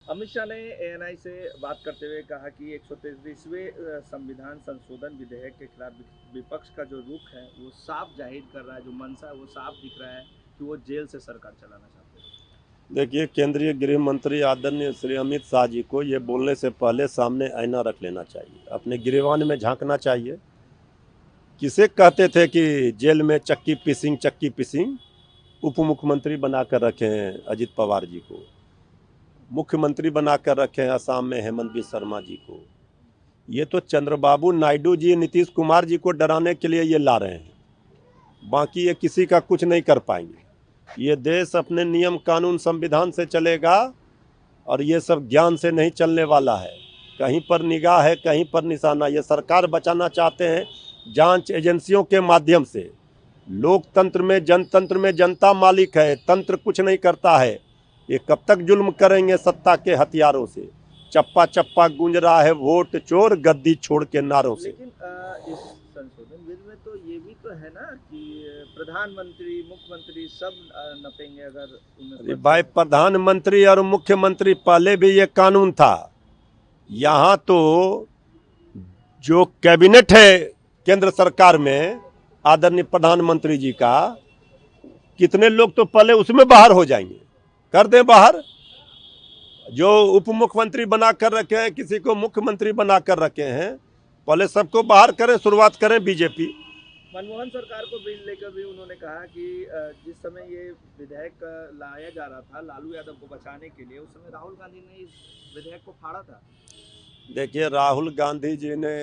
अमित शाह ने एएनआई से बात करते हुए कहा कि 133वें संविधान संशोधन विधेयक के खिलाफ विपक्ष का जो रुख है वो साफ जाहिर कर रहा है, जो मंशा है वो साफ दिख रहा है कि वो जेल से सरकार चलाना चाहते हैं। देखिए, केंद्रीय गृह मंत्री आदरणीय श्री अमित शाह जी को ये बोलने से पहले सामने आईना रख लेना चाहिए, अपने गिरेबान में झांकना चाहिए। किसे कहते थे कि जेल में चक्की पिसिंग उप मुख्यमंत्री बनाकर रखे हैं अजित पवार जी को, मुख्यमंत्री बनाकर रखे हैं असम में हेमंत बिस्वा शर्मा जी को। ये तो चंद्रबाबू नायडू जी नीतीश कुमार जी को डराने के लिए ये ला रहे हैं, बाकी ये किसी का कुछ नहीं कर पाएंगे। ये देश अपने नियम कानून संविधान से चलेगा और ये सब ज्ञान से नहीं चलने वाला है। कहीं पर निगाह है, कहीं पर निशाना। ये सरकार बचाना चाहते हैं जांच एजेंसियों के माध्यम से। लोकतंत्र में, जनतंत्र में जनता मालिक है, तंत्र कुछ नहीं करता है। ये कब तक जुल्म करेंगे सत्ता के हथियारों से? चप्पा चप्पा गूंज रहा है वोट चोर गद्दी छोड़ के नारों से। लेकिन इस संशोधन बिल में तो ये भी तो है ना कि प्रधानमंत्री मुख्यमंत्री सब नपेंगे अगर उन्हें। भाई, प्रधानमंत्री और मुख्यमंत्री पहले भी ये कानून था। यहाँ तो जो कैबिनेट है केंद्र सरकार में आदरणीय प्रधानमंत्री जी का, कितने लोग तो पहले उसमें बाहर हो जाएंगे। कर दें बाहर। जो उप मुख्यमंत्री बना कर रखे हैं, किसी को मुख्यमंत्री बना कर रखे हैं, पहले सबको बाहर करें। शुरुआत करें बीजेपी। मनमोहन सरकार को बिल लेकर भी उन्होंने कहा कि जिस समय ये विधेयक लाया जा रहा था लालू यादव को बचाने के लिए, उस समय राहुल गांधी ने इस विधेयक को फाड़ा था। देखिए, राहुल गांधी जी ने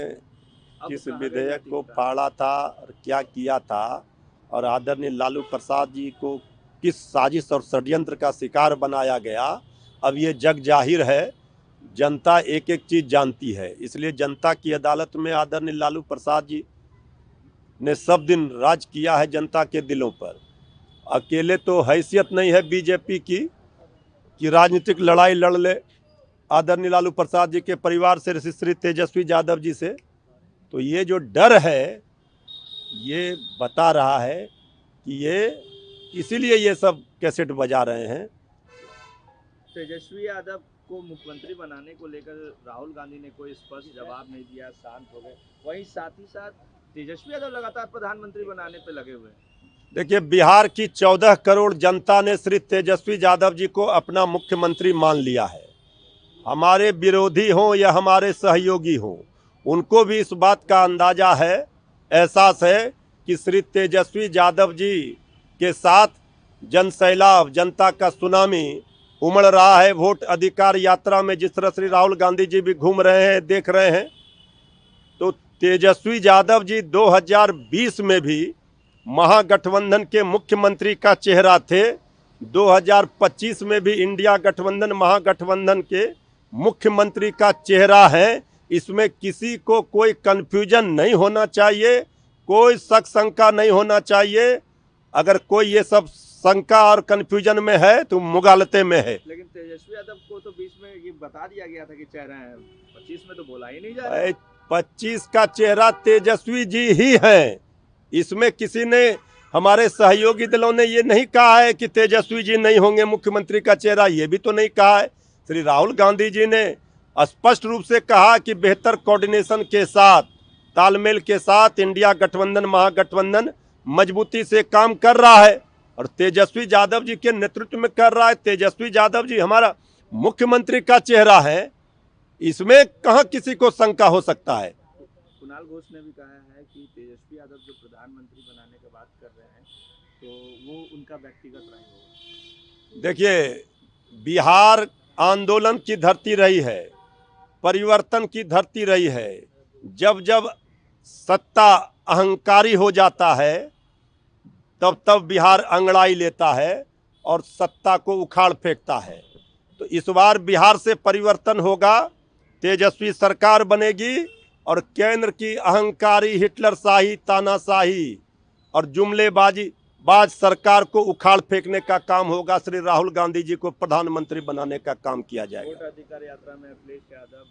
किस विधेयक को फाड़ा था और क्या किया था, और आदरणीय लालू प्रसाद जी को किस साजिश और षड्यंत्र का शिकार बनाया गया, अब ये जग जाहिर है। जनता एक एक चीज़ जानती है। इसलिए जनता की अदालत में आदरणीय लालू प्रसाद जी ने सब दिन राज किया है जनता के दिलों पर। अकेले तो हैसियत नहीं है बीजेपी की कि राजनीतिक लड़ाई लड़ ले आदरणीय लालू प्रसाद जी के परिवार से, श्री तेजस्वी यादव जी से। तो ये जो डर है ये बता रहा है कि ये इसीलिए ये सब कैसेट बजा रहे हैं। तेजस्वी यादव को मुख्यमंत्री बनाने को लेकर राहुल गांधी ने कोई स्पष्ट जवाब नहीं दिया, शांत हो गए। वहीं साथ ही साथ तेजस्वी यादव लगातार प्रधानमंत्री बनाने पे लगे हुए हैं। देखिए, बिहार की 14 करोड़ जनता ने श्री तेजस्वी यादव जी को अपना मुख्यमंत्री मान लिया है। हमारे विरोधी हों या हमारे सहयोगी हों, उनको भी इस बात का अंदाजा है, एहसास है कि श्री तेजस्वी यादव जी के साथ जन सैलाब, जनता का सुनामी उमड़ रहा है। वोट अधिकार यात्रा में जिस तरह श्री राहुल गांधी जी भी घूम रहे हैं, देख रहे हैं। तो तेजस्वी यादव जी 2020 में भी महागठबंधन के मुख्यमंत्री का चेहरा थे। 2025 में भी इंडिया गठबंधन महागठबंधन के मुख्यमंत्री का चेहरा है। इसमें किसी को कोई कंफ्यूजन नहीं होना चाहिए, कोई शक शंका नहीं होना चाहिए। अगर कोई ये सब शंका और कंफ्यूजन में है तो मुगालते में है। लेकिन तेजस्वी यादव को तो 20 में ये बता दिया गया था कि चेहरा है, 25 में तो बोला ही नहीं जा रहा। 25 का चेहरा तेजस्वी जी ही हैं। इसमें किसी ने, हमारे सहयोगी दलों ने ये नहीं कहा है कि तेजस्वी जी नहीं होंगे मुख्यमंत्री का चेहरा, ये भी तो नहीं कहा है। श्री राहुल गांधी जी ने स्पष्ट रूप से कहा कि बेहतर कोऑर्डिनेशन के साथ, तालमेल के साथ इंडिया गठबंधन महागठबंधन मजबूती से काम कर रहा है और तेजस्वी यादव जी के नेतृत्व में कर रहा है। तेजस्वी यादव जी हमारा मुख्यमंत्री का चेहरा है, इसमें कहाँ किसी को शंका हो सकता है। कुणाल घोष ने भी कहा है कि तेजस्वी यादव जो प्रधानमंत्री बनाने की बात कर रहे हैं तो वो उनका व्यक्तिगत राय होगा। देखिए, बिहार आंदोलन की धरती रही है, परिवर्तन की धरती रही है। जब जब सत्ता अहंकारी हो जाता है तब तब बिहार अंगड़ाई लेता है और सत्ता को उखाड़ फेंकता है। तो इस बार बिहार से परिवर्तन होगा, तेजस्वी सरकार बनेगी और केंद्र की अहंकारी, हिटलरशाही, तानाशाही और जुमलेबाजी बाज सरकार को उखाड़ फेंकने का काम होगा। श्री राहुल गांधी जी को प्रधानमंत्री बनाने का काम किया जाएगा। वोट अधिकार यात्रा में अखिलेश यादव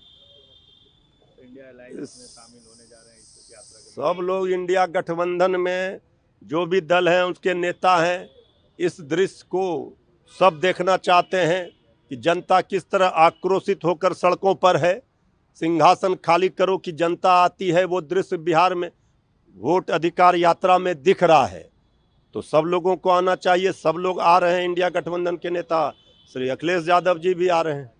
इंडिया अलायंस में शामिल होने जा रहे हैं इस यात्रा के। सब लोग इंडिया गठबंधन में जो भी दल हैं उसके नेता हैं, इस दृश्य को सब देखना चाहते हैं कि जनता किस तरह आक्रोशित होकर सड़कों पर है। सिंहासन खाली करो कि जनता आती है, वो दृश्य बिहार में वोट अधिकार यात्रा में दिख रहा है। तो सब लोगों को आना चाहिए, सब लोग आ रहे हैं। इंडिया गठबंधन के नेता श्री अखिलेश यादव जी भी आ रहे हैं।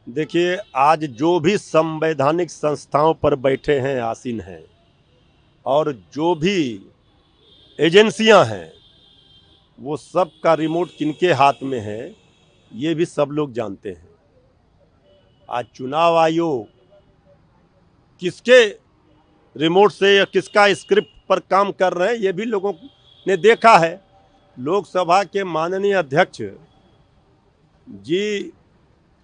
देखिए, आज जो भी संवैधानिक संस्थाओं पर बैठे हैं, आसीन हैं, और जो भी एजेंसियां हैं, वो सब का रिमोट किनके हाथ में है, ये भी सब लोग जानते हैं। आज चुनाव आयोग किसके रिमोट से या किसका स्क्रिप्ट पर काम कर रहे हैं, ये भी लोगों ने देखा है। लोकसभा के माननीय अध्यक्ष जी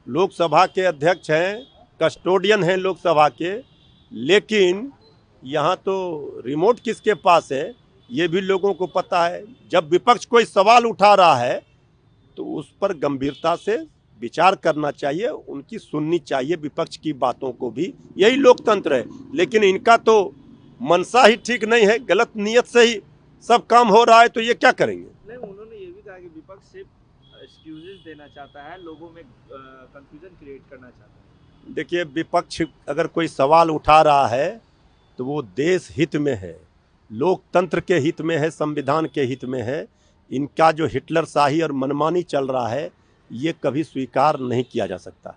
लोकसभा के अध्यक्ष हैं, कस्टोडियन हैं लोकसभा के, लेकिन यहाँ तो रिमोट किसके पास है ये भी लोगों को पता है। जब विपक्ष कोई सवाल उठा रहा है तो उस पर गंभीरता से विचार करना चाहिए, उनकी सुननी चाहिए, विपक्ष की बातों को भी। यही लोकतंत्र है। लेकिन इनका तो मनसा ही ठीक नहीं है, गलत नियत से ही सब काम हो रहा है, तो ये क्या करेंगे। नहीं, उन्होंने ये भी कहा कि विपक्ष सिर्फ एक्सक्यूजेस देना चाहता है, लोगों में कंफ्यूजन क्रिएट करना चाहता है। देखिए, विपक्ष अगर कोई सवाल उठा रहा है तो वो देश हित में है, लोकतंत्र के हित में है, संविधान के हित में है। इनका जो हिटलरशाही और मनमानी चल रहा है, ये कभी स्वीकार नहीं किया जा सकता।